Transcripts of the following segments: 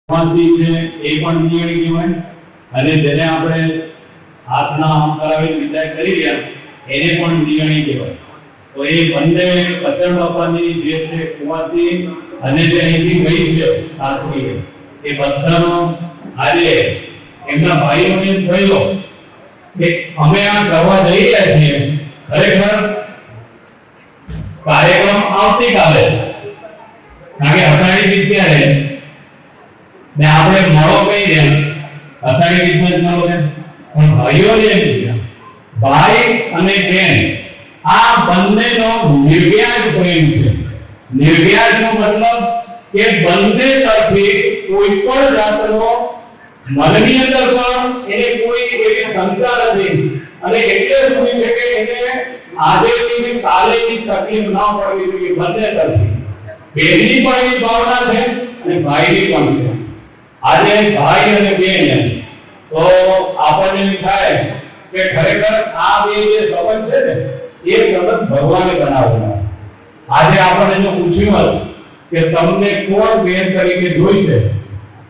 ફાંસી છે એ પણ નિર્ણય કહેવાય અને જેને આપણે હાથના આમ કરાવી વિદાય કરી રહ્યા એને પણ નિર્ણય કહેવાય. તો એ બંને બચન બાપાની જે છે કુવાસી અને જે અહીંથી ગઈ છે સાસરી એ બધાનો આજે એમના ભાઈઓને થયો કે અમે આ કરવા જઈ રહ્યા છીએ. ખરેખર કાર્યક્રમ આવતીકાલે છે કારણ કે અષાઢી બીજ ક્યારે ને આપણે મળો કઈ દે અષાઢી બીજ મળો દે પણ ભાઈઓને ભાઈ અને બેન આ બંનેનો નિર્વ્યાજ પ્રેમ છે. નિર્વ્યાજનો મતલબ કે બંને તરફથી કોઈ પણ જાતનો મનની અંદર પણ એને કોઈ એવી શંકા નથી અને એટલે શું છે કે એને આજેની કાલેની તકલીફ ન પડવી જોઈએ. બંને તરફથી બેનની પણ એવી ભાવના છે અને ભાઈની પણ છે. આજે ભાઈ અને બેન તો આપણને એમ થાય કે ખરેખર આ બે જે સંબંધ છે ને એ સંબંધ ભગવાને બનાવ્યો. આજે આપણને જો પૂછ્યું હોત કે તમને કોણ બેન તરીકે જોઈ છે,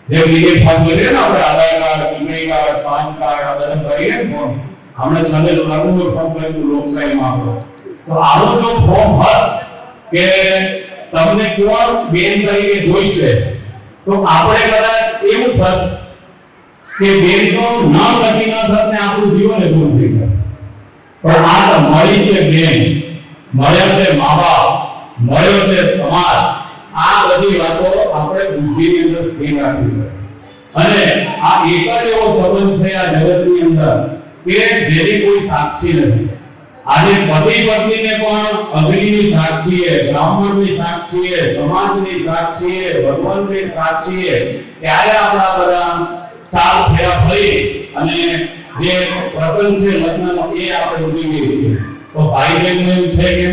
જે બીજે ફોર્મ ભરીએ ને આપણે Aadhaar card, email card, PAN card આ બધા ભરીએ ને ફોર્મ, આપણે છેલ્લે સરનું ફોર્મ ભર્યું લોકશાહીમાં આપણો. તો આવું જો ફોર્મ હોત કે તમને કોણ બેન તરીકે જોઈ છે તો આપણે કદાચ એવું થત કે બેન તો નામ લખી ન થત ને આપણું જીવન પૂરું થઈ ગયું. પણ આ તો મળી છે બેન, મળ્યો છે મા બાપ, મળ્યો છે સમાજ. આ બધી વાતો આપણે બુદ્ધિની અંદર સ્થિર રાખવી પડે અને આ એક જ એવો સંબંધ છે આ જગતની અંદર કે જેની કોઈ સાક્ષી નથી. આજે પતિ પત્નીને પણ અગ્નિની સાક્ષી છે, બ્રાહ્મણની સાક્ષી છે, સમાજની સાક્ષી છે, ભગવાનની સાક્ષી છે. ત્યારે આપણા બધા સાત ફેરા ફરી અને જે પ્રસંગ છે લગ્નનો એ આપણે ઉજવીએ છીએ. તો ભાઈ બહેનને એવું છે કે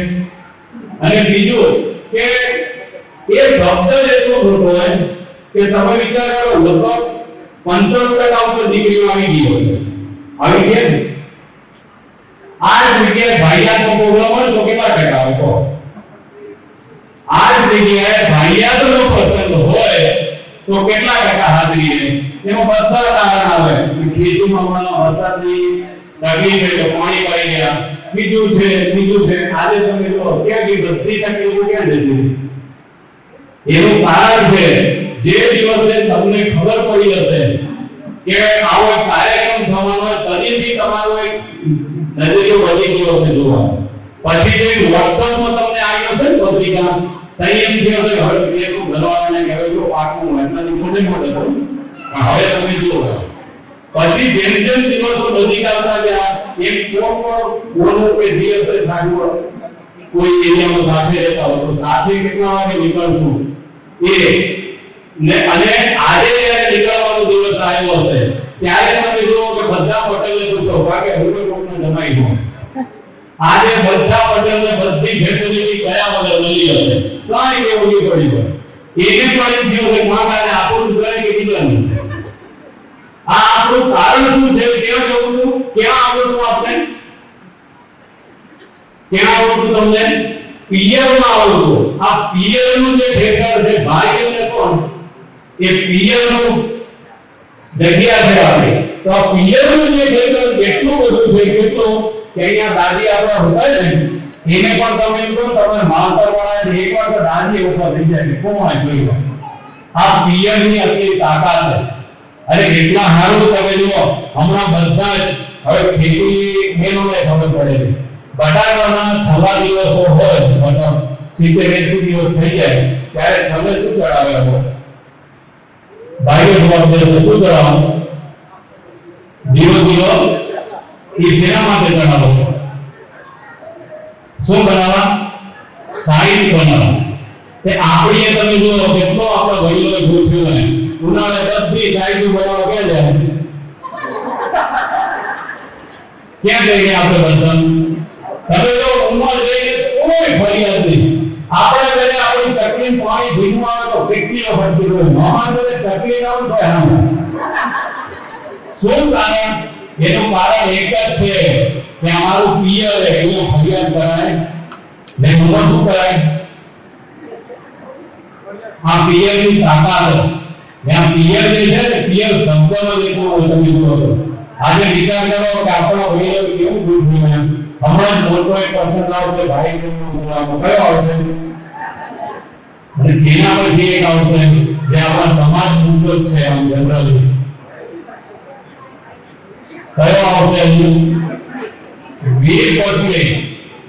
અને બીજું કે એ શબ્દ જ એટલો ખોટો હોય કે તમે વિચાર કરો લગભગ 95% ઉપર દીકરીઓ આવી ગઈ હશે. આવી ગયા ને આ જગ્યાએ ભાઈયાતનો પ્રોગ્રામ હોય તો કેટલા ટકા આવે તો આ જગ્યાએ ભાઈયાતનો પ્રસંગ હોય તો કેટલા ટકા હાજરી રહે? એમાં બધા કારણ આવે. ખેતીમાં વરસાદની તકલીફ એટલે પાણી પાઈ ગયા, બીજું છે. આજે તમે જો ક્યાં ગઈ બધી તકલીફો ક્યાં જતી? એનું કારણ છે જે દિવસે તમને ખબર પડી હશે કે આવો એક કાર્યક્રમ થવાનો કદીથી તમારો એક નજરિયો વધી ગયો છે જોવા, પછી જે વોટ્સએપમાં તમને આવ્યો છે ને પત્રિકા તઈ એમ થયો છે હવે કેવું ઘરવાળાને કહેવાય જો પાકું એટલાની મોટે હવે તમે જુઓ. પછી જેમ જેમ દિવસો નજીક આવતા ગયા એક કોનો કે દિવસે સાંજો કોઈ એરિયામાં સાથે રહેતા હોય તો સાથે કેટલા વાગે નીકળશું એ ને અને આજે જ્યારે નીકળવાનો દિવસ આવ્યો હશે ત્યારે તમે જુઓ કે બધા પટેલને પૂછો કે હું કોઈને જમાઈ દઉં. આજે બધા પટેલને બધી ફેસિલિટી કયા વગર મળી હશે કાંઈ કેવું નહીં પડી હોય. એને પણ એમ થયું છે મહાકાલે આપણું જ કરે કે બીજાનું. આ આપણું કારણ શું છે? કેવા જવું હતું, કેવા આવડતું આપણે, કેવા આવડતું તમને પિયરમાં આવડતું. આ પિયરનું જે ઠેકાણ છે ભાઈ એટલે કોણ એ પિયરનું જગ્યા છે આપણી. તો આ પિયરનું જે ઠેકાણ એટલું બધું છે કેટલું કે અહીંયા દાદી આપણા હોય ને એને પણ તમે એમ કહો તમે માવતર વાળા એક વાર તો દાદી ઉપર થઈ જાય કે કોણ જોઈ લો. આ પિયરની આટલી તાકાત છે. અરે કેટલા સારું તમે જુઓ હમણાં બધા જ હવે ખેતી બેનોને ખબર પડે છે. બટાકાના 6 દિવસો હોય મતલબ 70-80 દિવસ થઈ જાય ત્યારે છલે શું કરાવે હતો ભાઈઓ જવાબ દે શું કરાવવાનું ધીરો એ શેના માટે કરાવો શું બનાવવા સાઈડ બનાવવા. તે આપણીએ તમે જુઓ કેટલો આપણા વડીલોએ ગોઠવ્યો હોય ઉનાળે બધી સાઈડ બનાવવા ક્યાં જાય ક્યાં જઈએ આપણે બધા તમે જો ઉંમર જઈને કોઈ ફરિયાદ નહીં. આપણે ઘરે આપણી તકલીફ પાણી ભીનું આવે તો કેટલી વખત હોય મહાન ઘરે તકલીફ આવે તો હા શું કારણ? એનું કારણ એક જ છે કે અમારું પિયર એવું ફરિયાદ કરાય ને શું કરાય આ પિયરની તાકાત ત્યાં પિયર જે છે ને પિયર શબ્દનો જ એટલો હોય તમે જુઓ તો આજે વિચાર કરો કે આપણો વૈરો કેવું દૂર થયું એમ હમણાં જ મોટો એક પ્રસંગ આવશે ભાઈ બહેનનો કયો આવશે અને તેના પછી એક આવશે જે આપણા સમાજ મુદ્દો છે આમ જનરલી કયો આવશે વીર કોટલી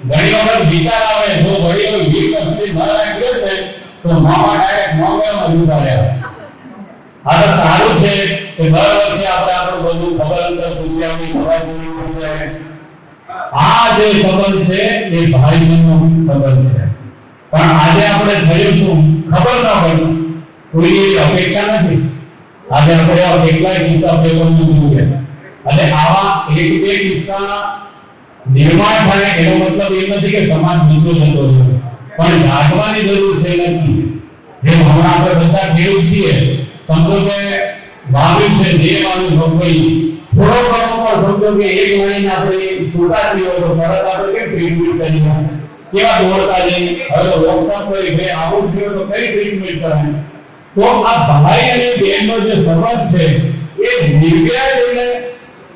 ઘણી વખત વિચાર આવે જો વડીલો વીર કોટલી ન રાખ્યો ને તો મામા ડાયરેક્ટ મોંઘામાં જુદા રહ્યા આ તો સારું છે કે દર વર્ષે આપણે આપણું બધું ખબર અંતર પૂછ્યાની ખબર પૂરી આ જે સંબંધ છે એ ભાઈ બહેનનો સંબંધ છે પણ આજે આપણે થયું શું ખબર ના પડી કોઈની એવી અપેક્ષા નથી આજે આપણે આ કેટલાય કિસ્સા પેપરમાં જોયું અને આવા એક બે કિસ્સા નિર્માણ થાય એનો મતલબ એ નથી કે સમાજ બીજો જતો રહ્યો પણ જાગવાની જરૂર છે નથી જેમ હમણાં આપણે બધા ખેડૂત છીએ સમજો કે વાવ્યું છે જે વાવ્યું મગફળી થોડો ઘણો પણ સમજો કે એક મહિને આપણે છૂટાતી હોય તો તરત આપણે કેમ ટ્રીટમેન્ટ કરીએ કેવા દોડતા જઈએ હવે વોટ્સઅપ કરી બે આવું થયું તો કઈ ટ્રીટમેન્ટ કરાય તો આ ભાઈ અને બહેનનો જે સંબંધ છે એ નિર્વ્યાજ એટલે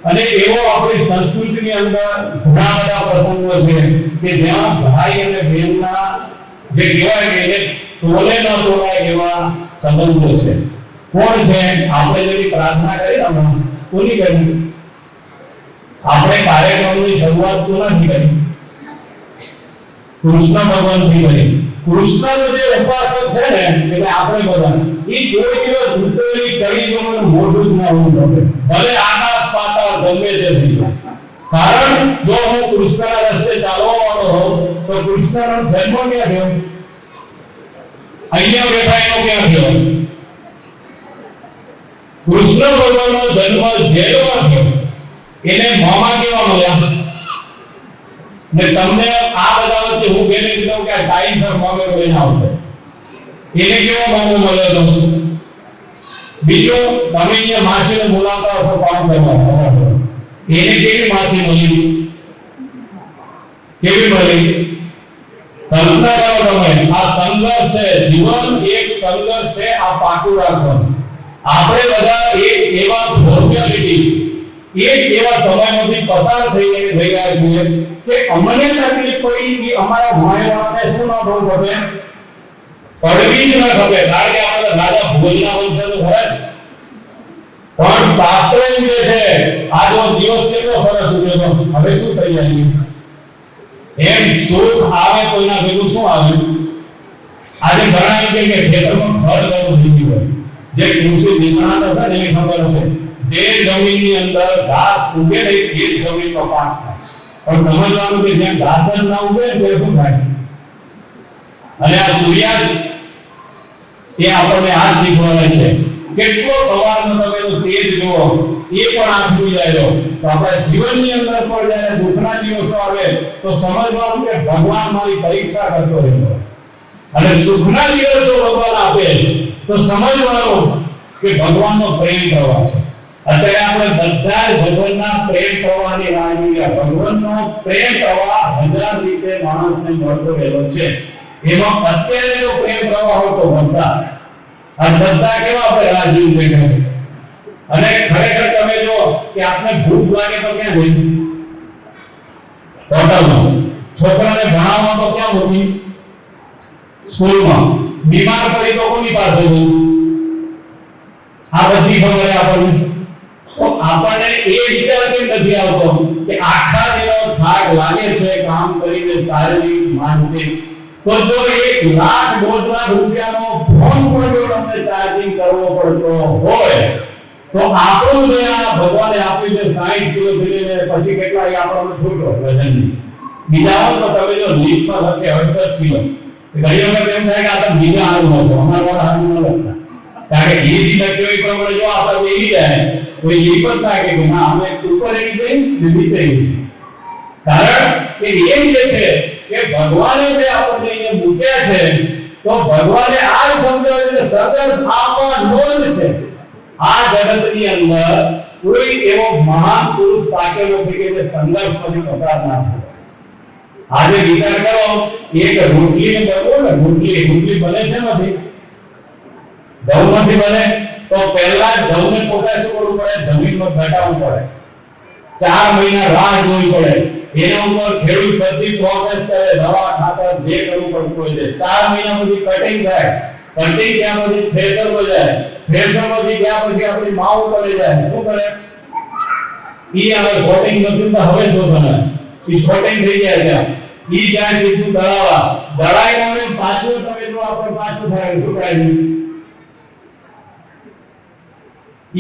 અને એવો આપણી સંસ્કૃતિની અંદર ઘણા બધા પ્રસંગો છે કે જ્યાં ભાઈ અને બહેનના જે કહેવાય કે એને તોલે ન તોલાય એવા સંબંધો છે કોણ છે આપણે જેની પ્રાર્થના કરી ને કોની કરી આપણે કાર્યક્રમની શરૂઆત કોનાથી કરી કૃષ્ણ ભગવાનથી કરી કૃષ્ણનો જે ઉપાસક છે ને એટલે આપણે બધા એ કોઈ દિવસ ઉતરેલી કરી જવાનું મોઢું જ ના હોવું જોઈએ ભલે આકાશ પાતાળ ગમે તે થઈ જાય કારણ જો હું કૃષ્ણના રસ્તે ચાલવા વાળો હોઉં તો કૃષ્ણનો જન્મ ક્યાં થયો અહીંયા બેઠા એનો ક્યાં થયો કૃષ્ણ ભગવાનનો જન્મ જેલમાં થયો એને મામા કેવા મળ્યા ને તમને આ બધા વચ્ચે હું બેને કીધું કે ટાઈમ સર મામે લઈને આવશે એને કેવો મામો મળ્યો તો બીજો તમે અહીંયા માસીને બોલાવતા હશો કામ કરવા એને કેવી માસી મળી કેવી મળી કલ્પના કરો તમે આ સંઘર્ષ છે જીવન એક સંઘર્ષ છે આ પાકું રાખવાનું આપણે બધા એક એવા ભોગ્યાલિટી એક એવા સમયમાંથી પસાર થઈ રહ્યા છીએ કે અમને તકલીફ પડી કે અમારા ભાઈઓને શું ના થવું પડે પડવી જ ન ખપે કારણ કે આપણે રાજા ભોજના વંશનો હોય પણ શાસ્ત્ર એમ કે છે આજનો દિવસ કેટલો સરસ ઉગ્યો હવે શું થઈ જાય એમ સુખ આવે કોઈના ભેગું શું આવે આજે ઘણા એમ કે ખેતરમાં ફળ કરવું થઈ ગયું જે કૃષિ નિષ્ણાત હશે ને એને ખબર હશે જે જમીનની અંદર ઘાસ ઉગે ને એ જ જમીનનો પાક થાય પણ સમજવાનું કે જ્યાં ઘાસ જ ના ઉગે તો શું થાય અને આ સૂર્યાસ્ત એ આપણને આ શીખવાડે છે કેટલો સવારનો તમે તેજ જુઓ એ પણ આંખી જાય તો આપણા જીવનની અંદર પણ જ્યારે દુઃખના દિવસો આવે તો સમજવાનું કે ભગવાન મારી પરીક્ષા કરતો રહ્યો અને સુખના દિવસો ભગવાન આપે તો સમજવાનું કે ભગવાનનો પ્રેમ પ્રવાહ છે અત્યારે આપણે બધા જ ભગવાનના પ્રેમ પ્રવાહની રાહ જોઈએ ભગવાનનો પ્રેમ પ્રવાહ હજાર રીતે માણસને મળતો રહેલો છે એમાં અત્યારે જો પ્રેમ પ્રવાહ હોય તો વરસાદ આ બધા કેવા આપણે રાહ જોઈ બેઠા અને ખરેખર તમે જો કે આપને ભૂખ લાગે તો ક્યાં જઈ હોટલમાં છોકરાને ભણાવવા તો ક્યાં હોતી સ્કૂલમાં બીમાર પડી તો કોની પાસે જવું આ બધી ખબર આપણને તો આપણને એ વિચાર કેમ નથી આવતો કે આખા દિવસ થાક લાગે છે કામ કરીને શારીરિક માનસિક તો જો 1 લાખ 1.5 લાખ રૂપિયાનો ફોન પણ જો તમને ચાર્જિંગ કરવો પડતો હોય તો આપણું જે આ ભગવાને આપ્યું છે 60 કિલો ભરીને પછી કેટલા આપણને છૂટો વજનની બીજા હોય તો તમે જો લીફમાં લખે 68 કિલો ઘણી વખત એમ થાય કે આ તો બીજા હારું હતો અમારા હારું ન લખતા કારણ કે એ જ લખ્યો એ પ્રમાણે જો આપણે બેસી જાય તો એ પણ થાય કે ના અમે ઉપર એની જઈ ને નીચે કારણ કે એમ જે છે કે ભગવાને જે આપણને અહીંયા મૂક્યા છે તો ભગવાને આ સમજાવ્યું કે સદસ આપવા નોંધ છે આ જગતની અંદર કોઈ એવો મહાન પુરુષ તાકે નથી કે જે સંઘર્ષમાંથી પસાર ના થાય આજે વિચાર કરો એક રોટલીને બનો ને રોટલી બને છે નથી ઘઉંમાંથી બને તો પહેલા જવને પોતે શું કરવું પડે? જમીનમાં ઘટાડવું પડે, 4 મહિના રાહ જોવી પડે, એના ઉપર ખેડૂત બધી પ્રોસેસ કરે, દવા ખાતર જે કરવું પડતું હોય છે. 4 મહિના પછી કટિંગ થાય, કટિંગ ત્યાં પછી થ્રેશર પર જાય, થ્રેશર માંથી ત્યાં પછી આપણી માવ કરે જાય. શું કરે? ઈ હવે શોર્ટિંગ મશીન તો હવે જો બને, ઈ શોર્ટિંગ થઈ જાય ત્યાં, ઈ જાય સીધું દળાવા, દળાઈને પાછું તમે જો આપણે પાછું થાય શું થાય?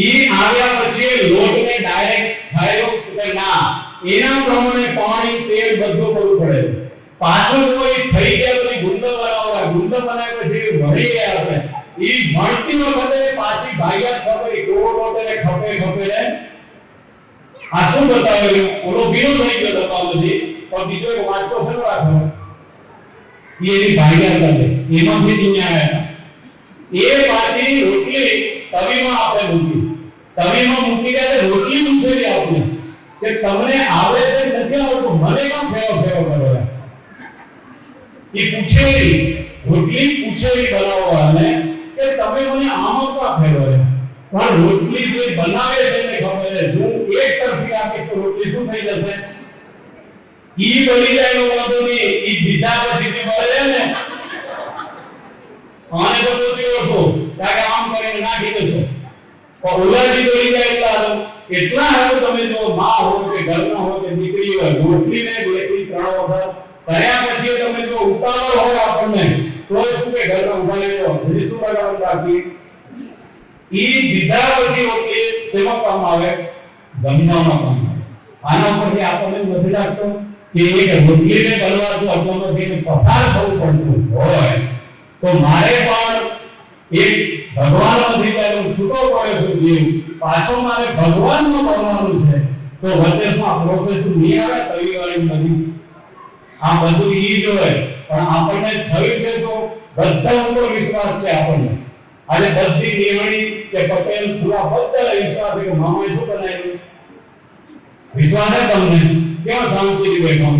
ઈ આવ્યા પછી લોટને ડાયરેક્ટ ખાયો કે ના, એના પ્રમાણે પાણી તેલ બધું કરવું પડે. પાછું કોઈ થઈ ગયા પછી ગુંદ બનાવવા, ગુંદ બનાવ્યા પછી વળી ગયા આપણે, ઈ ભણતી વખતે પાછી ભાગ્યા ખબર કેવો લોટ એને ખપે ને આ શું બતાવ્યું? ઓલો બીરો થઈ ગયો દબાવથી, પણ બીજો એક વાટકો છે રાખો, એની ભાગ્યા કરે, એમાંથી દુનિયા આવ્યા. એ પાછી રોટલી તવીમાં આપણે મૂકી, તવીમાં મૂકી ગયા રોટલી પૂછેલી આપણે કે તમને આવે છે નથી આવડતું, મને કેમ ફેરો કરો? એ પૂછેલી રોટલી પૂછેલી બનાવવાને કે તમે મને આમાં ક્યાં ફેરો? પણ રોટલી જે બનાવે છે એને ખબર છે, જો એક તરફી આપે તો રોટલી શું થઈ જશે? ઈ બની જાય નો વાંધો નહીં, ઈ બીજા પછી બળે ને આને તો પોતી ઓળખો કે આમ કરીને નાખી દેશો, પણ ઓલાજી બની જાય એટલા હારું તમે જો માં હો કે ઘરના હો કે દીકરી હોય, રોટલીને 2 થી 3 વખત કર્યા પછી તમે જો ઉતાવળ હોય આપણને તો શું કે ઘરમાં ઉભા રહેજો, હજી શું કરવાનું બાકી? ઈ દીધા પછી રોટલી સેમાં કામ આવે? જમવામાં કામ આવે. આના પરથી આપણને નથી લાગતો કે એક રોટલીને કરવા જો આપણને પસાર થવું પડતું હોય તો મારે પણ એક ભગવાનમાંથી પહેલું છૂટો પડે છે જીવ, પાછો મારે ભગવાનનું કરવાનું છે, તો વચ્ચેમાં પ્રોસેસ નહીં આવે તવીવાળી નથી. આ બધું ઈ જ હોય, પણ આપણને થયું છે તો બધા ઉપર વિશ્વાસ છે આપણને. આજે બધી દેવણી કે પટેલ પૂરા બધા વિશ્વાસ છે કે મામાએ શું બનાવ્યું? વિશ્વાસ છે તમને? કેવા શાંતિથી બેઠો,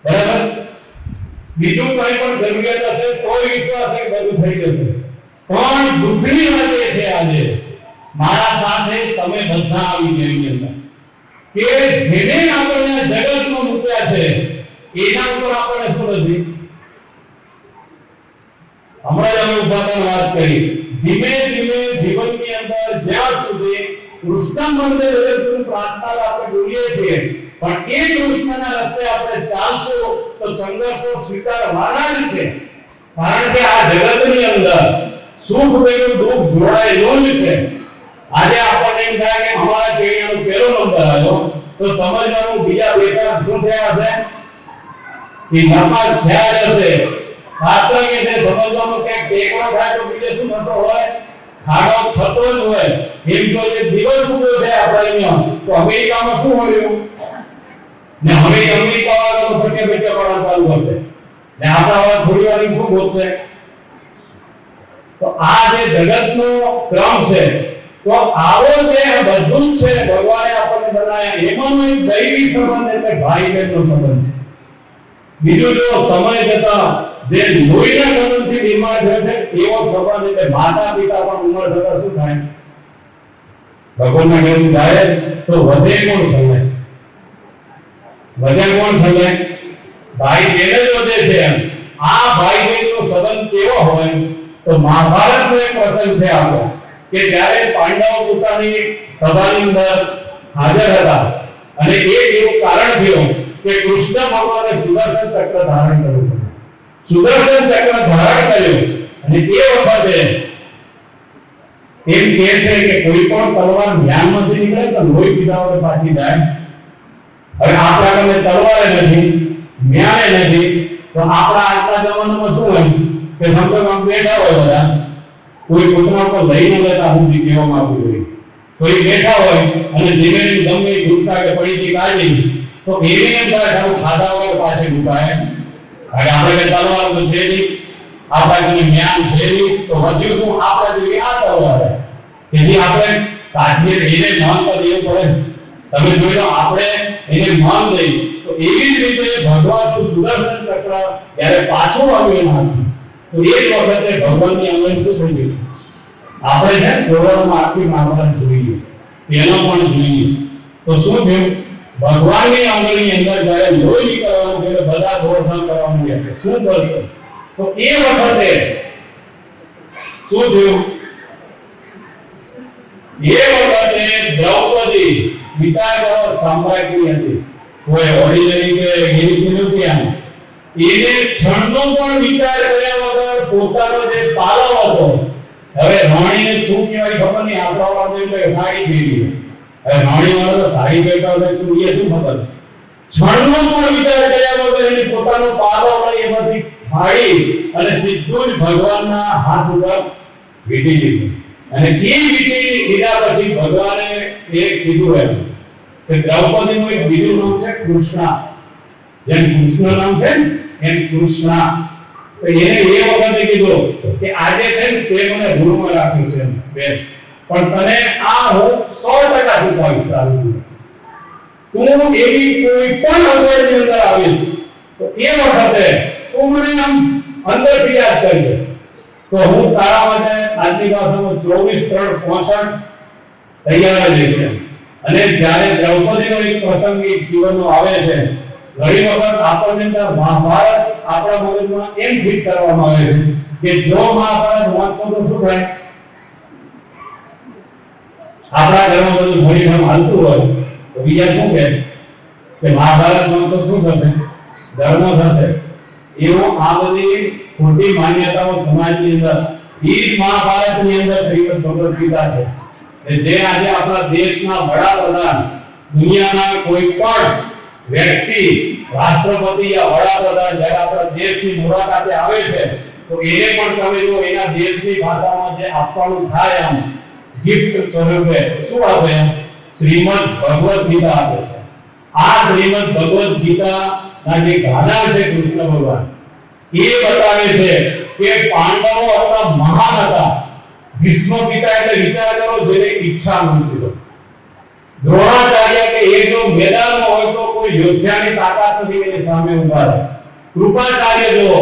બરાબર? બીજું કઈ પણ જરૂરિયાત હશે તો વિશ્વાસ છે બધું થઈ જશે. પણ દુઃખની વાત એ છે આજે મારા સાથે તમે બધા આવી ગયા કે જેને આપણને જગતમાં મૂક્યા છે એના ઉપર આપણને શું નથી? હમણાં જ અમે ઉપાદાન વાત કરી, ધીમે ધીમે જીવનની અંદર જ્યાં સુધી કૃષ્ણ મંદિર જગતની પ્રાર્થના આપણે બોલીએ છીએ, પણ એ કૃષ્ણના રસ્તે આપણે ચાલશું તો સંઘર્ષો સ્વીકારવાના જ છે. કારણ કે આ જગતની અંદર સુખ ભેગું દુઃખ જોડાયેલું જ છે. આજે આપણને એમ થાય કે અમારા કેળિયાનો પહેલો નંબર આવ્યો તો સમજવાનું બીજા 2-4 શું થયા હશે? એ નપાસ થયા જ હશે. શાસ્ત્ર કે છે સમજવાનું કે ટેકરો થાય તો બીજે શું થતો હોય? ખાડો થતો જ હોય. એમ જો જે દિવસ ઉગ્યો છે આપણા અહીંયા તો અમેરિકામાં શું મળ્યું ને હવે અમેરિકા વાળા તો ફટકે ફટકે પડવા ચાલુ કરશે ને આપણા વાળા થોડી વાર શું બોલશે? તો આ જે જગતનો ક્રમ છે, તો આવો જે બધું છે ભગવાને આપણને બનાવ્યા, એમાંનો એક દૈવી સંબંધ એટલે ભાઈ બહેનનો સંબંધ છે. બીજું જો સમય જતા જે લોહીના સંબંધથી નિર્માણ થયો છે એવો સંબંધ એટલે માતા પિતા પણ ઉંમર થતા શું થાય? ભગવાનના ઘેર જાય તો વધે કોણ છલે? વધે કોણ છલે? ભાઈ બહેન જ વધે છે. આ ભાઈ બહેનનો સંબંધ કેવો હોય? તો મહાભારતનો એક પ્રસંગ છે આપણો કે જ્યારે પાંડવો પોતાની સભાની અંદર હાજર હતા અને એક એવું કારણ થયું કે કૃષ્ણ ભગવાને સુદર્શન ચક્ર ધારણ કર્યું. સુદર્શન ચક્ર ધારણ કર્યું અને એ વખતે એમ કહે છે કે કોઈ પણ તલવાર જ્ઞાનમાંથી નીકળે તો લોહી પીધા વગર પાછી જાય. હવે આપણા પાસે તલવારે નથી, જ્ઞાને નથી, તો આપણા આજના જમાનામાં શું હોય કે સમજો આમ બેઠા હોય બધા, કોઈ પોતાના ઉપર લઈ ન લેતા હું કહેવા માંગુ છું, કોઈ બેઠા હોય અને ધીમે ધીમે ગમે ગુટકા કે પડીથી કાઢી તો એની અંદર ખાધા વગર પાછે ગુટાય. હવે આપણે કે તલવાર તો છે નહીં, આપણા કોઈ જ્ઞાન છે નહીં, તો વધ્યું શું આપણા જેવી આ તલવાર તેથી આપણે કાઢીએ એને માનતા દેવું પડે. તમે જોઈ લો આપણે એને માન દઈ તો એવી જ રીતે ભગવાનનું સુદર્શન ચક્ર જ્યારે પાછું આવ્યું એના તો એ જ વખતે ભગવાનની અંદર શું થઈ ગયું? આપણે છે ધોરણમાં આખી મહાભારત જોઈએ, તેનો પણ જોઈએ તો શું થયું? ભગવાનની આંગળીની અંદર જ્યારે લોહી નીકળવાનું ત્યારે બધા દોડધામ કરવા માંડ્યા. શું કરશો? તો એ વખતે શું થયું? એ વખતે દ્રૌપદી વિચાર કરો, સામ્રાજ્ઞી હતી, કોઈ ઓર્ડિનરી કે ગિરી નથી આમ. એને ક્ષણનો પણ વિચાર કર્યા વગર પોતાનો જે પાલવ હતો, હવે રાણીને શું કહેવાય ખબર નહીં, આપણા વાળો એટલે સાડી પહેરી, હવે રાણી વાળો તો સાડી પહેરતા હોય શું એ શું ખબર? ક્ષણનો પણ વિચાર કર્યા વગર એને પોતાનો પાલવ લઈ એમાંથી ફાડી અને સીધું જ ભગવાનના હાથ ઉપર વીટી દીધું. અને એ વીટી દીધા પછી ભગવાને એ કીધું એમ કે દ્રૌપદીનું એક બીજું નામ છે કૃષ્ણા. જેમ કૃષ્ણ નામ છે એમ કૃષ્ણા. તો એને એ વખતે કીધું કે આજે છે ને તે મને ગુરુમાં રાખ્યું છે બેન, પણ તને આ હું 100% ચૂકવીશ તારું. તું એવી કોઈ પણ અવગણની અંદર આવીશ તો એ વખતે તું મને આમ અંદરથી યાદ કરજે, તો હું તારા માટે આજની ભાષામાં 24/3/65 તૈયાર જ છે. અને જ્યારે દ્રૌપદીનો એક પ્રસંગ જીવનનો આવે છે, ઘણી વખત આપણને મહાભારત આપણા મગજમાં એમ ફિટ કરવામાં આવે છે કે જો મહાભારત વાંચો તો શું થાય? આપણા ઘરમાં બધું ઘણી ઘણું હાલતું હોય તો બીજા શું કહે કે મહાભારત વાંચો શું થશે? ધર્મ થશે. એવું આ બધી ખોટી માન્યતાઓ સમાજની અંદર ઈ મહાભારતની અંદર શ્રીમદ ભગવદ ગીતા છે. જે આજે આપણા દેશના વડાપ્રધાન, દુનિયાના કોઈ પણ વ્યક્તિ, રાષ્ટ્રપતિ યા વડાપ્રધાન જ્યારે આપણા દેશની મુલાકાતે આવે છે તો એને પણ તમે જો એના દેશની ભાષામાં જે આપવાનું થાય આમ ગિફ્ટ સ્વરૂપે શું આપે? શ્રીમદ ભગવદ ગીતા આપે છે. આ શ્રીમદ ભગવદ ગીતાના જે ગાથા છે કૃષ્ણ ભગવાન એ બતાવે છે કે પાંડવો હતા મહાન હતા. ભીષ્મ પિતા એટલે વિચાર કરો જેને ઈચ્છા નહોતી. દ્રોણાચાર્ય કે એ જો મેદાનમાં હોય તો કોઈ યોદ્ધાની તાકાત નથી એની સામે ઊભા રહે. કૃપાચાર્ય જો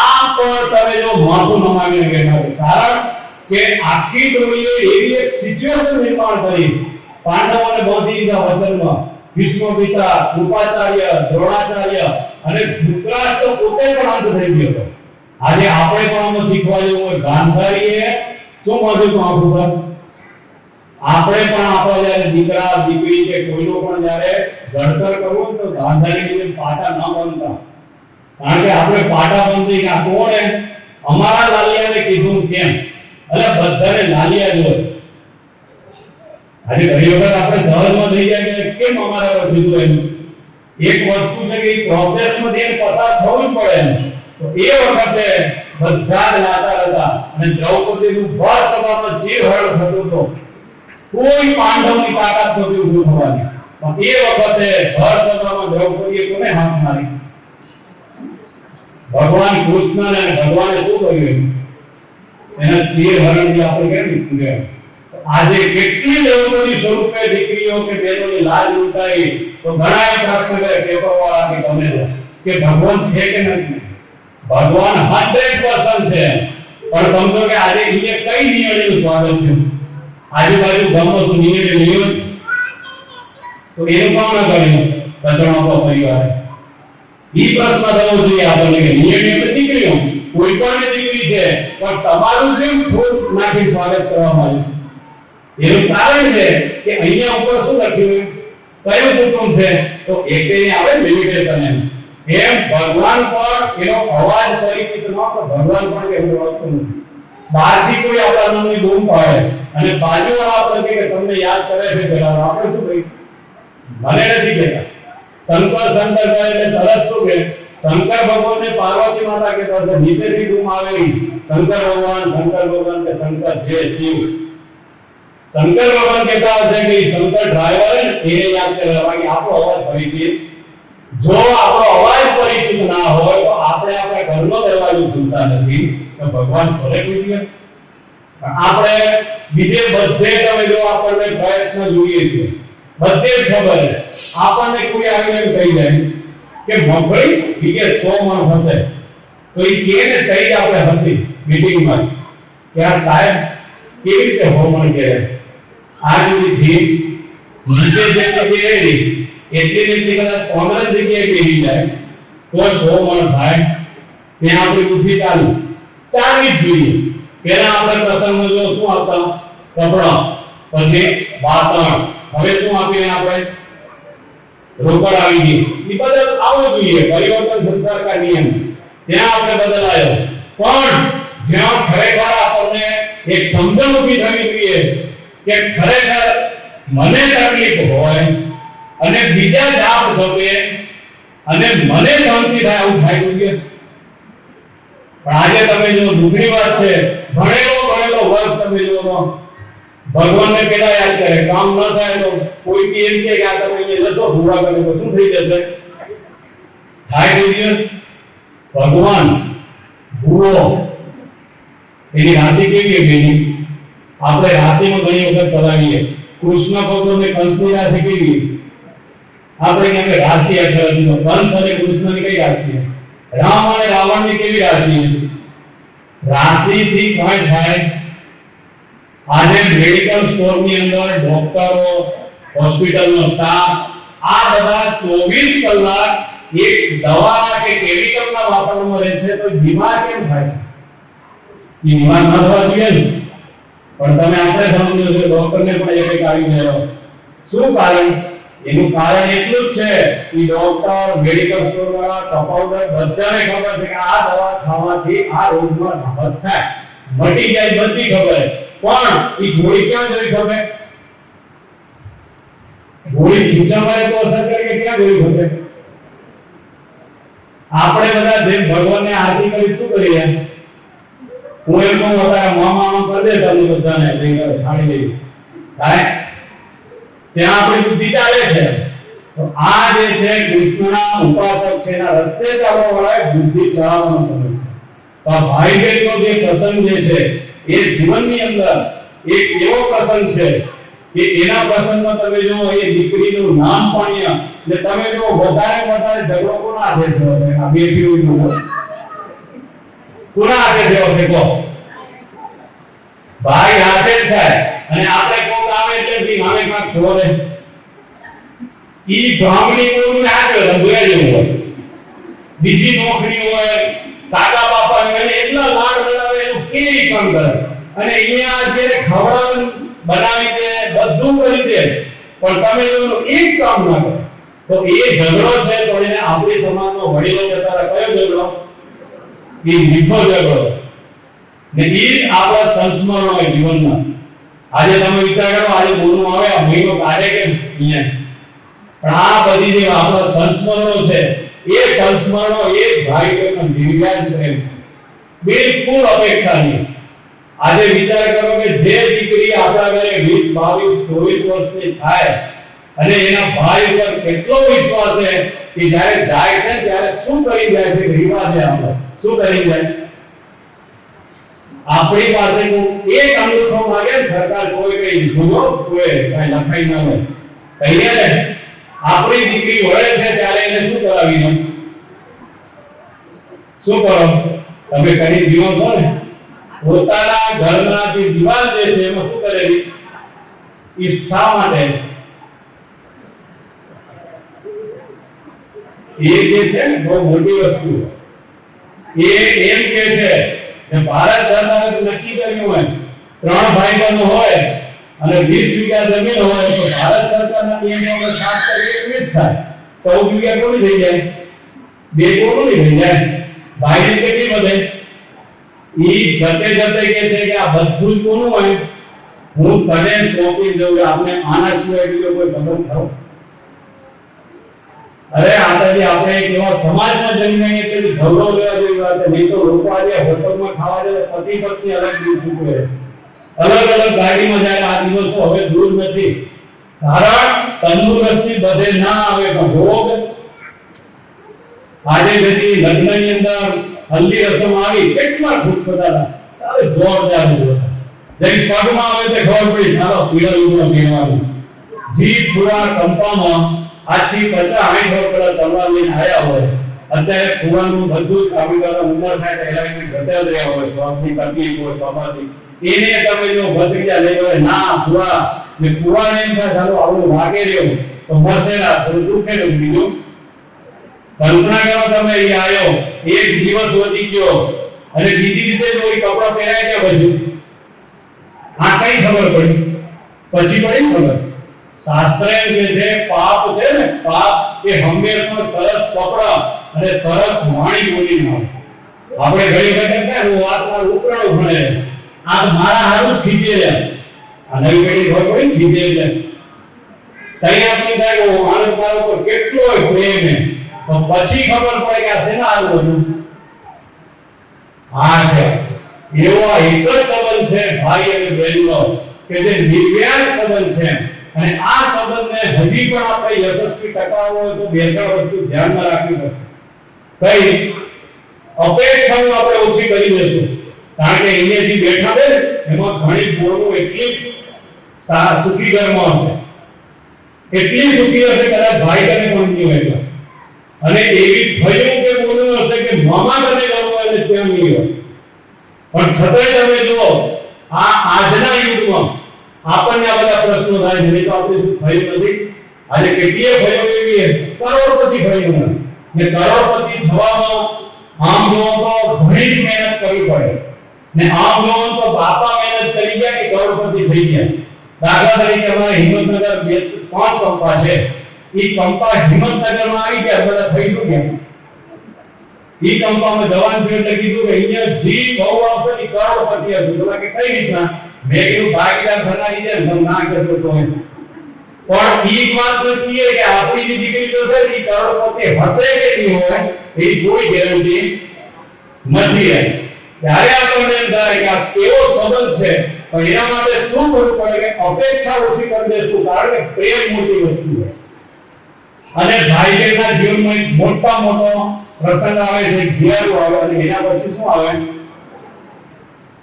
આ પણ તમે જો માથું નમાવીને બેઠા છો, કારણ કે આખી ટોળીએ એવી એક સિચ્યુએશન નિર્માણ કરી, પાંડવોને બાંધી દીધા વચનમાં. ભીષ્મ પિતા, કૃપાચાર્ય, દ્રોણાચાર્ય અને ધૃતરાષ્ટ્ર પોતે પણ અંત થઈ ગયો. આજે આપણે પણ આમાં શીખવા જેવું હોય. ગાંધારીએ શું માધું તો આખું પર આપણે પણ આપણો જ્યારે દીકરા દીકરી કે કોઈનો પણ જ્યારે ઘડતર કરવું તો ગાંધારી પાટા ન બનતા, કારણ કે આપણે પાટા બનતી કે આ કોણ હે અમારા લાલિયાને કીધું કેમ, એટલે બધાને લાલિયા જોય. આજે ઘણી વખત આપણે સહજમાં થઈ જાય કે કેમ અમારા કીધું એમ. એક વસ્તુ છે કે પ્રોસેસમાં એને પસાર થવું જ પડે એમ. તો એ વખતે બધા જ લાચાર હતા અને દ્રૌપદીનું ભર સભામાં જે હળ થતો હતો, કોઈ પાંડવની તાકાત નહોતી ઊભું થવાની. પણ એ વખતે ભર સભામાં દ્રૌપદીએ કોને હાથ મારી? ભગવાન કૃષ્ણને. ભગવાને શું કર્યું? એના ચીર હરણની આપણે કેમ કીધું? આજે કેટલી દ્રૌપદી સ્વરૂપે દીકરીઓ કે બહેનોની લાજ લૂંટાઈ તો ઘણા પ્રશ્ન કરે પેપરવાળા કે ગમે કે ભગવાન છે કે નથી? ભગવાન 100% છે. પણ સમજો કે આજે એને કઈ નિયમનું સ્વાગત છે? આજુબાજુ ગામમાં શું નિયમ તો એનું કામ ન કર્યું કચરાનો પરિવાર. ઈ પ્રશ્ન થવો જોઈએ આપણને કે નિયમ એટલે દીકરીઓ, કોઈ પણ દીકરી છે પણ તમારું કેમ ફૂટ નાખી સ્વાગત કરવામાં આવ્યું? એનું કારણ છે કે અહીંયા ઉપર શું લખ્યું? કયું કુટુંબ છે? તો એકે આવે લિમિટેશન એમ ભગવાન પણ એનો અવાજ પરિચિત ન તો ભગવાન પણ એવું ઓળખતું નથી. બહારથી કોઈ આપણા નામની બૂમ પાડે અને બાજુવાળા આપણે કે તમને યાદ કરે છે પેલા, આપણે શું કહી? મને નથી કહેતા. શંકર શંકર કહે એટલે તરત શું કહે? શંકર ભગવાનને પાર્વતી માતા કહેતા છે. નીચેથી બૂમ આવેલી શંકર ભગવાન કે શંકર જય શિવ. શંકર ભગવાન કહેતા હશે કે શંકર ડ્રાઈવર એને યાદ કરે, બાકી આપણો અવાજ પરિચિત. જો આપણો અવાજ પરિચિત ના હોય તો આપણે આપણા ઘરનો દરવાજો ખોલતા નથી તો ભગવાન ભલે ખોલી હશે. આપણે બીજે બધે તમે જો આપણને પ્રયત્ન જોઈએ છે, બધે જ ખબર છે. આપણને કોઈ આવીને કહી જાય કે મગફળી બીજે 100 મણ હશે તો એ કે ને તઈ જ આપણે હસી મીટિંગમાં કે આ સાહેબ કેવી રીતે હોમણ કે આ રીતે નીચે જેટલી કેરી એટલી રીતે કદાચ 15 જગ્યાએ કેરી જાય તો હોમણ થાય ત્યાં આપણી બુદ્ધિ ચાલવી જ જોઈએ. પહેલા આપણે પ્રસંગમાં જો શું આપતા કપડા પછી વાસણ હવે શું આપીએ આપણે રોકડ આવી ગઈ એ બદલ આવવો જોઈએ પરિવર્તન સંસાર કા નિયમ ત્યાં આપણે બદલાયો પણ જ્યાં ખરેખર આપણને એક સમજણ ઊભી થવી જોઈએ કે ખરેખર મને તકલીફ હોય અને બીજા જાપ જપે અને મને શાંતિ થાય આવું થાય જોઈએ. પણ આજે તમે જો દુઃખની વાત છે ભણેલો વર્ગ તમે જો ભગવાનને કેલા યાદ કરે કામ ન થાય તો કોઈ બી એમ કે આ તમે અહીંયા લખો ભૂવા કરે તો શું થઈ જશે થાય જોઈએ. ભગવાન ભૂવો એની રાશિ કેવી હતી આપણે રાશિમાં ઘણી વખત ચલાવીએ. કૃષ્ણ ભગવાનને કંસની રાશિ કેવી આપણે કે રાશિ એટલે કંસ અને કૃષ્ણની કઈ રાશિ રામ અને રાવણની કેવી રાશિ રાશિથી કાંઈ થાય. આજે મેડિકલ સ્ટોરની અંદર ડોક્ટરો હોસ્પિટલનો સ્ટાફ આ બધા 24 કલાક એક દવા કે કેમિકલના વાતાવરણમાં રહે છે તો બીમાર કેમ થાય છે? એ બીમાર ન થવા જોઈએ ને પણ તમે આપણે સમજો છો ડોક્ટરને પણ એક આવી ગયો શું કારણ? એનું કારણ એટલું જ છે કે ડોક્ટર મેડિકલ સ્ટોર વાળા કમ્પાઉન્ડર બધાને ખબર છે કે આ દવા ખાવાથી આ રોગમાં રાહત થાય મટી જાય બધી ખબર પણ એ ગોળી ક્યાં જવી ખબર? ગોળી ખીચા મારે તો અસર કરે કે ક્યાં ગોળી ખબર? આપણે બધા જેમ ભગવાનને આરતી કરી શું કરીએ હું એમ કહું અત્યારે મામા કરી દે તમને બધાને ખાણી દેવી થાય ત્યાં આપણી બુદ્ધિ ચાલે છે. તો આ જે છે કૃષ્ણના ઉપાસક છે એના રસ્તે ચાલવા વાળા બુદ્ધિ ચલાવવાનો સમય છે. તો આ ભાઈ બહેનનો જે પ્રસંગ જે છે એ જીવનની અંદર એક એવો પ્રસંગ છે કે એના પ્રસંગમાં તમે જો એ દીકરીનું નામ પાણ્યા એટલે તમે જો વધારે ઝઘડો કોના હાથે થયો છે? આ બે પીવું કોના હાથે થયો છે? કહો ભાઈ હાથે જ થાય અને આપણે કોક આવે એટલે નામે કાંક જોડે ઈ બ્રાહ્મણી કોનું હાથે રંગોયા જેવું હોય બીજી નોકરી હોય કાકા બાપાની અને એટલા લાડ લડાવે એનું કેવી કામ કરે અને અહીંયા જે ખવડાવન બનાવી દે બધું કરી દે પણ તમે જો એક કામ ના કરો તો એ ઝઘડો છે તો એને આપણી સમાજનો વડીલો કહેતા કયો ઝઘડો? એ મીઠો ઝઘડો ને એ આપણા સંસ્મરણો હોય જીવનના. આજે તમે વિચાર કરો આજે બોલવું આવે આ મહિનો કાઢે કેમ અહીંયા પણ આ બધી જે આપણા સંસ્મરણો છે એ સંસ્મરણો એક ભાઈ બહેનનો નિર્વ્યાજ પ્રેમ બિલકુલ અપેક્ષા નહીં. આજે વિચાર કરો કે જે દીકરી આપણા ઘરે 20 22 24 વર્ષની થાય અને એના ભાઈ ઉપર કેટલો વિશ્વાસ છે કે જ્યારે જાય છે ત્યારે શું કરી જાય છે રિવાજે આપણે શું કરી જાય આપણી પાસે એક અંગૂઠો માંગે સરકાર કોઈ કઈ જુઓ કોઈ કઈ લખાઈ ન હોય કહીએ ને આપણી દીકરી વળે છે ત્યારે એને શું કરાવી દો શું કરો તમે કરી દીવો છો ને પોતાના ઘરના જે દિવાલ જે છે એમાં શું કરેલી એ શા માટે એ જે છે ને બહુ મોટી વસ્તુ એ એમ કે છે કે ભારત સરકારે નક્કી કર્યું હોય 3 ભાઈ બહેનો હોય અને 20 વીઘા જમીન હોય તો ભારત સરકારના નિયમો સાત કરી એક જ થાય 14 વીઘા કોની થઈ જાય બે કોની થઈ જાય ભાઈની કેટલી વધે ઈ જતે કે છે કે આ બધું જ કોનું હોય હું તને સોંપી દઉં આપણે આના સિવાય બીજો કોઈ સંબંધ થયો અરે આતાજી આપણે એક એવા સમાજમાં જન્મે એટલે ગૌરવ લેવા જેવી વાત છે નહીં તો લોકો આજે હોટલમાં ખાવા જાય પતિ પત્ની અલગ દિવસ કરે અલગ ગાડીમાં જાય આ દિવસો હવે દૂર નથી કારણ તંદુરસ્તી બધે ના આવે પણ રોગ આજે જતી લગ્નની અંદર હલ્દી રસમ આવી કેટલા ખુશ થતા ચાલે જોરદાર જઈ પગમાં આવે તો ખબર પડી સારો પીળો ઉગડો પીવાનું જીભ પૂરા કંપામાં આજથી 50 60 વર્ષ પહેલા તલવાર લઈને આવ્યા હોય અત્યારે કુવાનું બધું કામીવાળા ઉંમર થાય તો એલાઇનમેન્ટ ઘટેલ રહ્યા હોય તો આપની તકલીફ હોય તમારી એને તમે જો ભત્રીજા લઈ ગયો ના ફુવા ને ફુવાને એમ થાય ચાલો આવડું વાગે રહ્યો તો મળશે ના થોડું દુખે ને બીજું કલ્પના કરો તમે એ આવ્યો એક દિવસ વધી ગયો અને બીજી રીતે જો એ કપડા પહેરાય ગયા બધું આ કઈ ખબર પડી પછી પડી ખબર શાસ્ત્ર એમ કહે છે પાપ છે ને પાપ એ હંમેશા સરસ કપડા અને સરસ વાણી બોલીને આપણે ઘણી વખત કે હું વાતમાં ઉપરાણો ભણે આ મારા હારું ખીજે છે આ નવી પેઢી ખબર પડી ખીજે છે તઈ આપણે થાય કે આનંદ મારો પર કેટલો પ્રેમ છે તો પછી ખબર પડે કે આ શેના હારું હતું આ છે એવો એક જ સંબંધ છે ભાઈ અને બહેનનો કે જે નિર્વ્યાજ સંબંધ છે અને આ સંબંધને હજી પણ આપણે યશસ્વી ટકાવવો હોય તો બે ત્રણ વસ્તુ ધ્યાનમાં રાખવી પડશે કઈ અપેક્ષાઓ આપણે ઓછી કરી દઈશું કારણ કે અહીંયા જે બેઠા છે એમાં ઘણી બોલવું એટલી સુખી ઘરમાં હશે એટલી સુખી હશે કદાચ ભાઈ તને પણ નહીં હોય અને એવી થયું કે બોલવું હશે કે મામા તને ગમવું હોય એટલે ત્યાં નહીં હોય પણ છતાંય તમે જુઓ આ આજના યુગમાં આપણને આ બધા પ્રશ્નો થાય છે તો આપણે શું થયું નથી આજે કેટલીય ભયો એવી કરોડપતિ થયું નથી ને કરોડપતિ થવામાં આમ જોવો તો ઘણી જ મહેનત કરવી પડે ને આમ જોવો તો બાપા મહેનત કરી ગયા કે કરોડપતિ થઈ ગયા દાખલા તરીકે અમારે હિંમતનગર 5 કંપા છે એ કંપા હિંમતનગરમાં આવી ગયા બધા થઈ ગયા ઈ કંપામાં જવાન છે એટલે કીધું કે અહીંયા જી બહુ આવશે ને કરોડપતિ હશે તો કે કઈ રીતના મેં કીધું ભાગીદાર બનાવી દે તમે ના કહેશો તો પણ ઈ વાત નથી કે આપણી જે દીકરી તો છે એ કરોડપતિ હશે કે નહીં હોય એની કોઈ ગેરંટી નથી ત્યારે આપણને એમ થાય કે આ કેવો સંબંધ છે પણ એના માટે શું કરવું પડે કે અપેક્ષા ઓછી કરી દેશું કારણ કે પ્રેમ મોટી વસ્તુ છે અને ભાઈ બહેનના જીવનમાં એક મોટો પ્રસંગ આવે છે ઘેરું આવે અને એના પછી શું આવે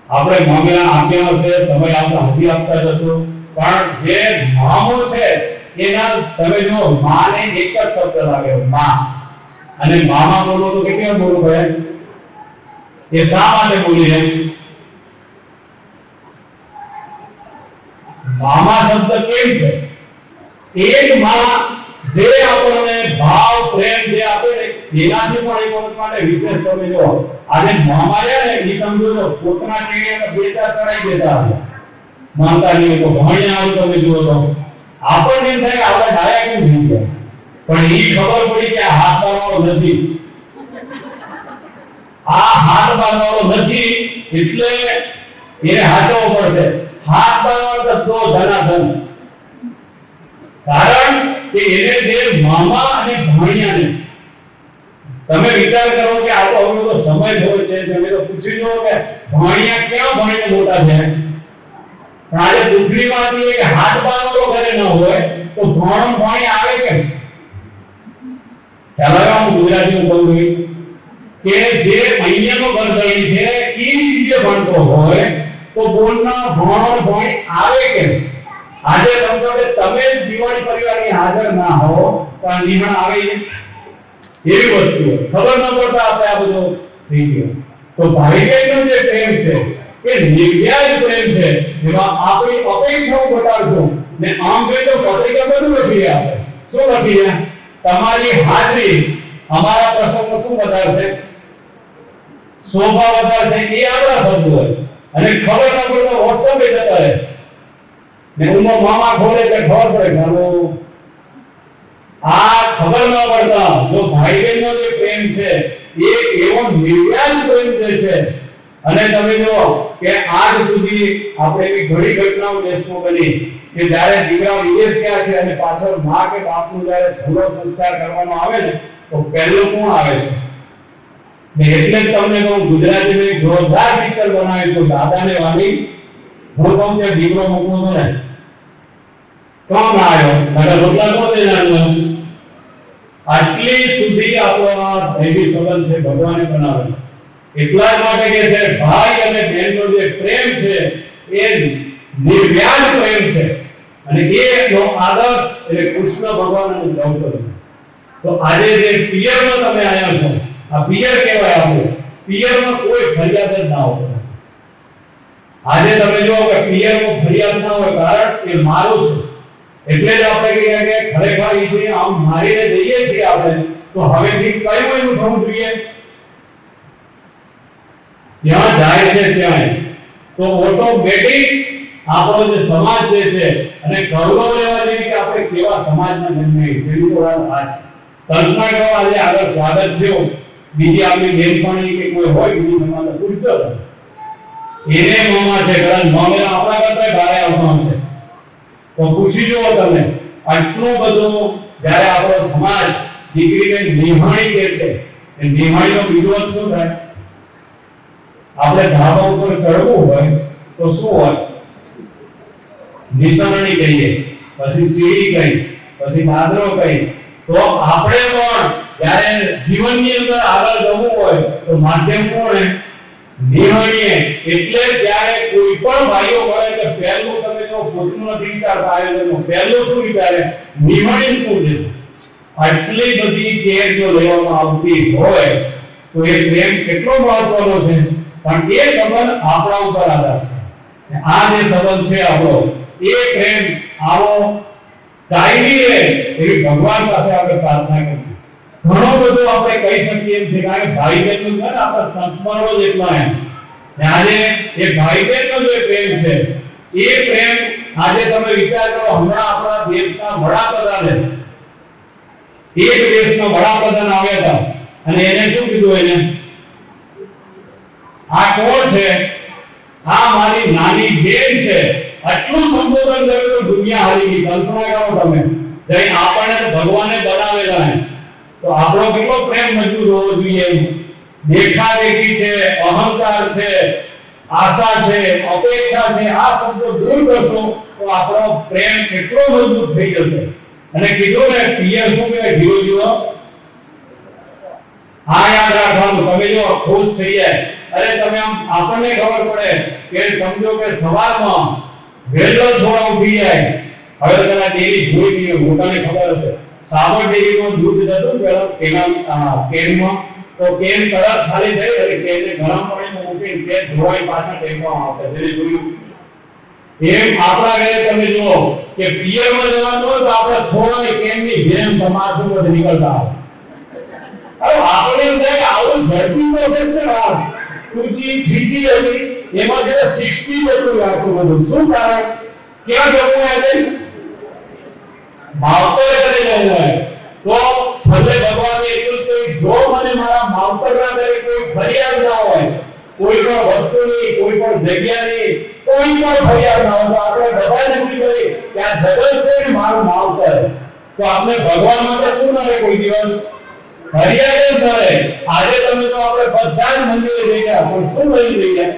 આપણે મામ્યા આપ્યા હશે સમય આવતા હજી આપતા જશો પણ જે મામો છે એના તમે જો માને એક જ શબ્દ લાગે માં અને મામા બોલો તો કેટલા બોલો ભાઈ એ શા માટે બોલી છે મામા શબ્દ કેમ છે એક માં જે આપણને ભાવ પ્રેમ જે આપે ને એનાથી પણ એક વખત માટે વિશેષ તમે જો આજે મામા છે ને એ તમે જો પોતાના ટીણીને બે ચાર કરાઈ દેતા હતા માનતા નહીં તો ભણ્યા આવું તમે જુઓ તો આપણને એમ થાય કે આપણે ડાયા કેમ થઈ ગયા પણ એ ખબર પડી કે આ હાથ બાંધવાનો નથી આ હાથ બાંધવાનો નથી એટલે એને હાચવવો પડશે હાથ બાંધવાનો તો ધનાધન કારણ કે એને જે મામા અને ભાણિયાને તમે વિચાર કરો કે આ તો હવે તો સમય હોય છે તમે તો પૂછી લો કે ભાણિયા ક્યાં ભણીને મોટા છે પણ આજે દુઃખની વાત એ કે હાથ બાંધવાનો ઘરે ન હોય તો ભાણી આવે કે ખ્યાલ હું ગુજરાતીમાં કહું છું કે જે અહીંયાનો ગરદણી છે એ બીજે ભણતો હોય તો બોલના ભાણી આવે કે આજે સમજો કે તમે દિવાળી પરિવારની હાજર ના હો તો આ નિહાળ આવે એવી વસ્તુ ખબર ન પડતા આપણે આ બધું થઈ ગયો તો ભાઈ બહેનનો જે પ્રેમ છે એ નિર્વ્યાજ પ્રેમ છે એમાં આપણી અપેક્ષાઓ ઘટાડશું ને આમ જોઈએ તો પત્રિકા બધું લખી રહ્યા શું લખી રહ્યા તમારી હાજરી અમારા પ્રસંગમાં શું વધારશે શોભા વધારશે એ આપણા શબ્દ હોય અને ખબર ન પડે તો WhatsApp એ જતા રહે ને ઉમો મામા ખોલે કે ખબર પડે ચાલો આ ખબર ન પડતા જો ભાઈ બહેનનો જે પ્રેમ છે એ એવો નિર્વ્યાજ પ્રેમ છે અને તમે જો કે આજ સુધી આપણે એવી ઘણી ઘટનાઓ દેશમાં બની કે જ્યારે દીકરા વિદેશ ગયા છે અને પાછળ માં કે બાપનું જ્યારે છોડો સંસ્કાર કરવાનો આવે ને તો પહેલો કોણ આવે છે ને એટલે જ તમને કહું ગુજરાતીને જોરદાર પિક્ચર બનાવ્યું તો દાદાને વાલી હું કહું કે દીકરો મૂકવો તો ને કોણ ના આવ્યો નગર રોટલા કોણ દેનારું આટલી સુધી આપણો દૈવી સંબંધ છે ભગવાને બનાવેલો એટલા જ માટે કે છે ભાઈ અને બહેનનો જે પ્રેમ છે એ નિર્વ્યાજ પ્રેમ છે અને એનો આદર્શ એટલે કૃષ્ણ ભગવાન અને દ્રૌપદી તો આજે જે પિયરમાં તમે આયા છો આ પિયર કહેવાય આપણું પિયરમાં કોઈ ફરિયાદ જ ના હોય આજે તમે જુઓ કે પિયરમાં ફરિયાદ ના હોય, કારણ કે મારું છે એટલે જ આપણે કહીએ કે ખરેખર એ જે આમ મારીને જઈએ છીએ આપણે, તો હવેથી કયું એનું થવું જોઈએ? જ્યાં જાય છે ત્યાં તો ઓટોમેટિક આપણો જે સમાજ જે છે અને ગૌરવ લેવા જોઈએ કે આપણે કેવા સમાજમાં જન્મે, પેલી તો વાત આ છે. કલ્પના કરો આજે આગળ સ્વાગત થયું, બીજી આપણી બેનપણી કે કોઈ હોય બીજી સમાજમાં પૂછજો એને મામા છે, કદાચ મામેલા આપણા કરતા ભારે આવતો હશે તો પૂછી જુઓ તમે. આટલું બધું જ્યારે આપણો સમાજ દીકરીને નિહાળી કે છે, એ નિહાળીનો બીજો અર્થ શું થાય? આપણે ધાબા ઉપર ચડવું હોય તો શું હોય? નિસરણી કહીએ, પછી સીડી કહી, પછી દાદરો કહી. તો આપણે પણ જ્યારે જીવનની અંદર આગળ જવું હોય તો માધ્યમ કોણ? નિહાળીએ. એટલે જ્યારે કોઈ પણ ભાઈઓ કહે કે પહેલું તમે જો પોતાનું નથી વિચારતા આયોજનનું, પહેલું શું વિચારે? નિહાળી શું છે? આટલી બધી કેર જો લેવામાં આવતી હોય તો એ પ્રેમ કેટલો મહત્વનો છે. પણ એ સંબંધ આપણા ઉપર આધાર છે. આ જે સંબંધ છે આપણો, એ પ્રેમ આવો કાયમી રહે એવી ભગવાન પાસે આપણે પ્રાર્થના કરીએ. ઘણો બધું આપણે કહી શકીએ એમ છે, કારણ કે ભાઈ બહેનનું છે ને આપણા સંસ્મરણો જ એટલા એમ. આજે એ ભાઈ બહેનનો જે પ્રેમ છે એ પ્રેમ આજે તમે વિચાર કરો, હમણાં આપણા દેશના વડાપ્રધાને એક દેશના વડાપ્રધાન આવ્યા હતા અને એને શું કીધું? એને આ કોણ છે? આ મારી નાની બેન છે. આટલું સંબોધન કર્યું તો દુનિયા હારી ગઈ. કલ્પના કરો તમે, જઈ આપણને તો ભગવાને બનાવેલા છે તો આપણો કેટલો પ્રેમ મજબૂત હોવો જોઈએ. દેખાદેખી છે, અહંકાર છે, આશા છે, અપેક્ષા છે, આ શબ્દો દૂર કરશો તો આપણો પ્રેમ કેટલો મજબૂત થઈ જશે. અને કીધું ને પિયર શું કહેવાય? જીવો જીવો. આ યાદ રાખવાનું. તમે જો ખુશ થઈ જાય, અરે તમે આમ આપણને ખબર પડે કે સમજો કે સવારમાં વહેલો થોડા ઉઠી જાય. હવે તમે ડેરી જોઈ લઈએ, મોટાને ખબર હશે સાબર ડેરીનું દૂધ જતું પેલા પેલા કેનમાં, તો કેન તરત ખાલી થઈ અને કેનને ગરમ પાણીમાં મૂકીને કેન ધોવાઈ પાછા ટેકવામાં આવતા. જેને જોયું એમ આપણા ઘરે તમે જુઓ કે પિયરમાં જવાનું હોય તો આપણા છોડની કેનની જેમ તમાથું પર નીકળતા આવે. હવે આપણે એમ થાય કે આવું ઝડપી પ્રોસેસ છે ને, 2G 3G હતી એમાં જે 60 જેટલું આટલું બધું. શું કારણ? ક્યાં જવું હોય છે? માવતર ઘરે જવું હોય તો છેલ્લે ભગવાને એટલું જ કહ્યું, જો મને મારા માવતરના ઘરે કોઈ ફરિયાદ ના હોય, કોઈ પણ વસ્તુની, કોઈ પણ જગ્યાની કોઈ પણ ફરિયાદ ના હોય, તો આપણે બધાને નક્કી કરી કે આ જગત છે ને મારું માવતર. તો આપણે ભગવાન માટે શું ના રહે? કોઈ દિવસ ફરિયાદ જ ન રહે. આજે તમે તો આપણે બધા જ મંદિરે જઈ ગયા પણ શું લઈ જઈ ગયા?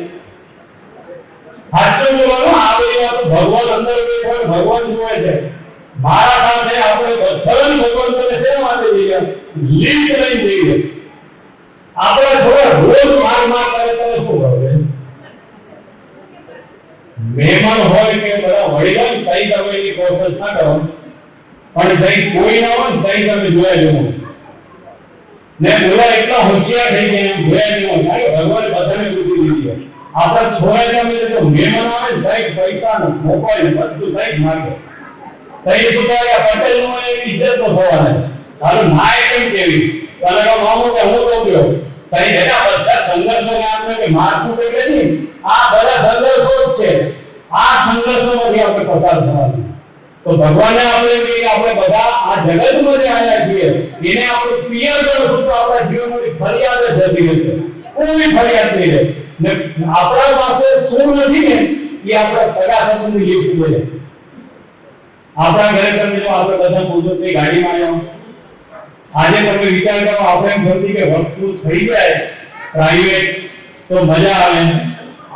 સાચું બોલવાનું. આ બધી વાત ભગવાન અંદર બેઠો ભગવાન જુએ છે. મારા સાથે આપણે બધા ભગવાનને શેના માટે જઈ ગયા? લીટ લઈને જઈ ગયા. આપણે થોડા રોજ માર કરે તો શું કરે? મહેમાન હોય કે બધા વડીલો તઈ તમે એની કોશિશ ના કરો, પણ તઈ કોઈ ના હોય તઈ તમે જોયા જવું ને બોલા એટલા હોશિયાર થઈ ગયા જોયા જવું. ભગવાને બધાને બુદ્ધિ દીધી. આપણા છોરા તમે જો મહેમાન આવે ને તઈ પૈસા ને મોબાઈલ બધું તઈ જ માગે. તઈ સુધાર્યા પટેલ નો ઇજ્જત તો સવારે ચાલો ના કેમ કેવી તને મામો કે હું કહું ગયો તઈ એના બધા સંઘર્ષો આપણે કે મારતું કે નહીં, આ બધા સંઘર્ષો જ છે. આ સંઘર્ષોમાંથી આપણે પસાર થવાનું. તો ભગવાને આપણે કે આપણે બધા આ જગતમાં જે આવ્યા છીએ એને આપણે પિયર કરશું તો આપણા જીવનમાંથી ફરિયાદ જ જતી રહેશે. કોઈ ફરિયાદ નહીં રહે ને આપણા પાસે શું નથી ને એ આપણા સગા સંબંધી લિફ્ટ છે. આપણા ઘરે તમે જો આપણે બધા કુદરતી ગાડીમાં આવ્યા, આજે તમે વિચાર કરો આપણે એમ થતી કે વસ્તુ થઈ જાય પ્રાઇવેટ તો મજા આવે.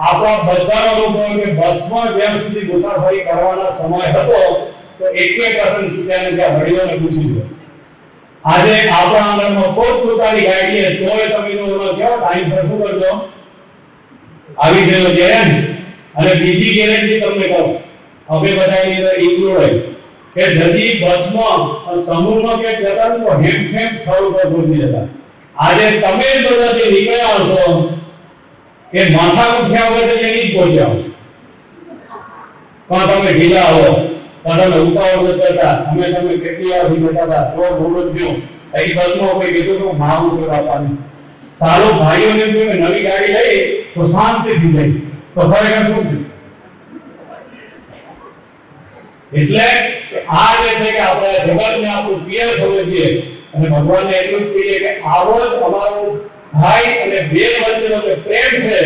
આપણા બધાનો લોકો કે બસમાં જ્યાં સુધી મુસાફરી કરવાના સમય હતો તો 1% છૂટ્યા ત્યાં વડીલોને પૂછી લો. આજે આપણા આંગણમાં પોતપોતાની ગાડી છે તોય તમે એનો કેવો ટાઈમ પર શું કરજો આવી ગયો ગેરંટી. અને બીજી ગેરંટી તમને કહું, હવે બધા એની અંદર ઇન્ક્લુડ કે જદી બસમાં સમૂહમાં કે જતા તો હેમખેમ સ્થળ ઉપર પહોંચી જતા. આજે તમે બધાથી નીકળ્યા છો કે માથા ઉઠ્યા વગર એની જ પહોંચ્યા પણ તમે ઢીલા હો, પણ તમે ઉતાવળ કરતા, અમે તમે કેટલી વાર ભીગતા હતા, તો બોલો જ એ બસમાં કોઈ કીધું તો માવું કે બાપાને સારું ભાઈઓને નવી ગાડી લઈ તો શાંતિથી લઈ તો ખરેખર શું થયું? એટલે આ જે છે કે આપણે જગતને આપણું પિયર સમજીએ અને ભગવાનને એટલું જ કહીએ કે આવો જ અમારો ભાઈ અને બેન વચ્ચેનો જે પ્રેમ છે